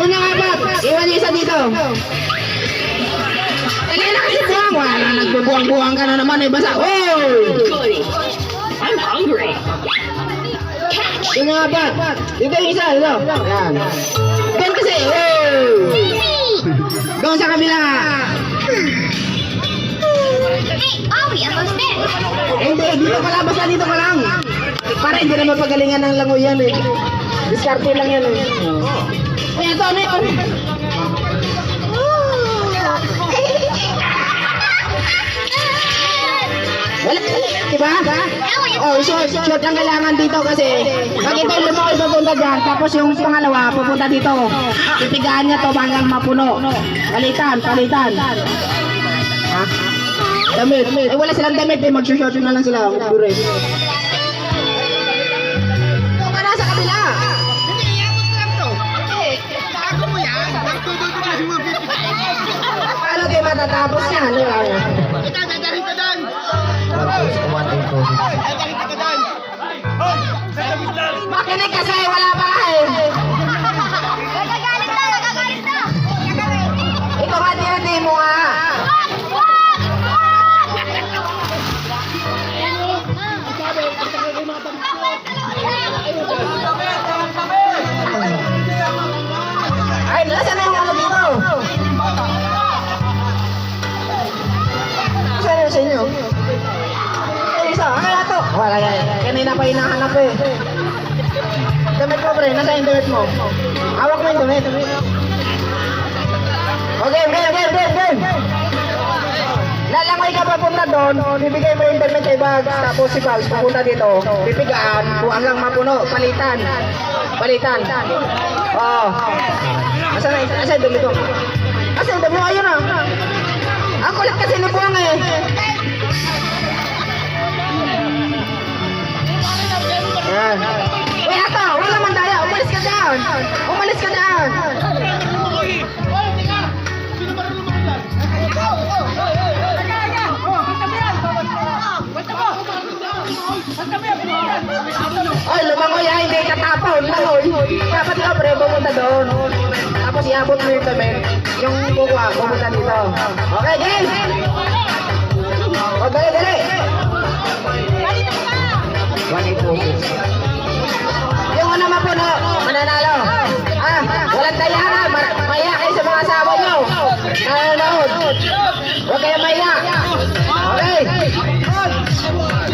Doon na apat. Iwan yung isa dito. Dali na kasi buwang. Wala, nagbubuwang-buwang ka na naman eh. Basa. Oh! I'm hungry. Doon na apat. Dito yung isa. Dito. Ayan. Doon kasi. Oh! Doon sa kabila. Hey, Ollie, almost there. Hindi, dito ka lang. Basta dito ka lang. Para hindi na mapagalingan ng langoy yan eh. Diskarte lang yan eh. Ay, ito ano yun? Wala, diba? Oh, short ang kailangan dito kasi pag ito yung lumakoy papunta dyan, tapos yung pangalawa pupunta dito. Pipigaan niya to hanggang mapuno. Palitan. Ha? Damit. Eh, wala silang damit eh. Mag-short na lang sila. Dure. Ito ka na sa kabila. Paano kayo matatapos niya? Ano lang? Makinig kasi wala pa eh. Nagagalit na. Ito nga dinati mo nga. Ay, nasaan na yung ano dito? Saan yun sa inyo? Ay, isa. Ay, ito. Wala yan. Kanina pa hinahanap eh. Damit mo, pre. Nasaan yung damit mo? Hawak mo yung damit. Okay, game. Lalangoy ka papunta doon, bibigay mo yung damit sa ibag, tapos si Pals pupunta dito, pipigaan, hanggang mapuno, palitan. Oh. Asa yung damit mo? Asa yung damit mo? Ayun ah. Ang kulit kasi ni Buwang eh. Ayan. Uy, ato, wala man daya, umalis ka dyan. Ay, lumangoy ha, hindi katapon. Langoy. Dapat ka, pre, pumunta doon. Tapos iabot mo yung damit. Yung kukuha, pumunta dito. Okay, game! O, dali. 1-8-4-6. Yung una mapuno, mananalo. Ah, walang tayaran. Maya kayo sa mga asawa nyo. Nanonood. Huwag kayo maya. Okay.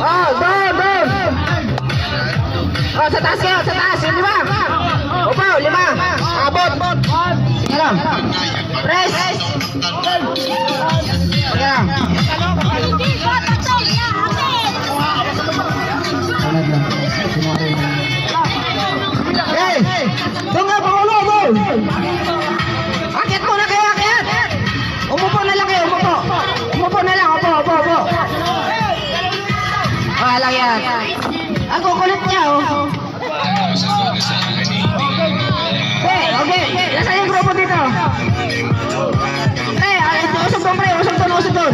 Oh, doon. Oh, sa taas kayo, yung 5. Upo, 5. Abot. Sige lang. Press. Sige lang. Hey! Doon nga, pangulo, doon! Akit muna kayo, akit! Umupo na lang kayo, umupo! Umupo na lang, upo! Ah, lang yan. Ang kukulit niya, oh. Okay. Nasaan yung grupo dito? Usog doon, pre. Usog doon.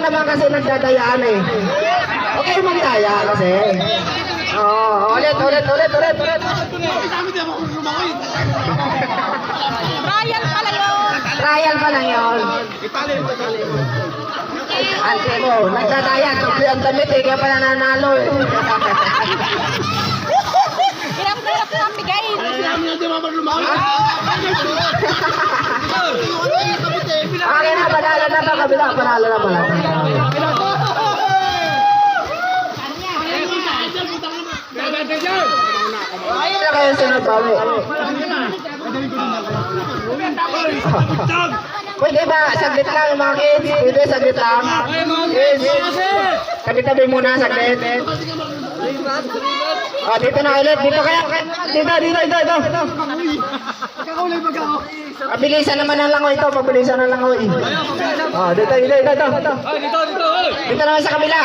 naman kasi nagdadayaan eh. Okay, magdaya kasi. Oo, ulit. Trial pa lang yun. Ante mo, nagdadaya. Tukli ang damit eh, kaya pa nananalo eh. Hirap na ang bigay. Okay na, panalo na pa kabila. Panalo na pala. Ayun na kayo sunod bawi. Pwede ba? Saglit lang mga kids. Pwede, saglit lang. Kids. Tabi-tabi muna, saglit. Oh, dito na ulit. Dito kaya. Dito. Pabilisan naman ang langoy ito. Pabilisan ang langoy. Oh, dito. Dito naman sa kabila.